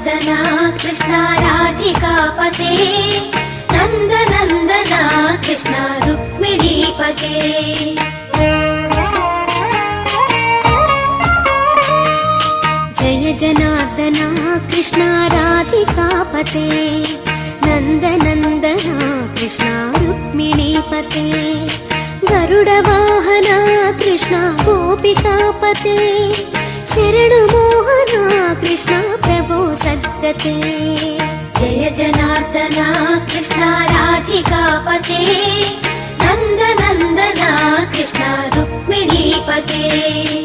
जनार्दना कृष्ण राधिकापते नन्दनन्दना कृष्ण रुक्मिणीपते जय जनार्दना कृष्ण राधिकापते नन्दनन्दना कृष्ण रुक्मिणीपते गरुडवाहना कृष्ण गोपिकापते शरणुमोहना कृष्ण प्रभो सद्गते जय जनार्दना कृष्ण राधिकापते नन्दनन्दना कृष्ण रुक्मिणीपते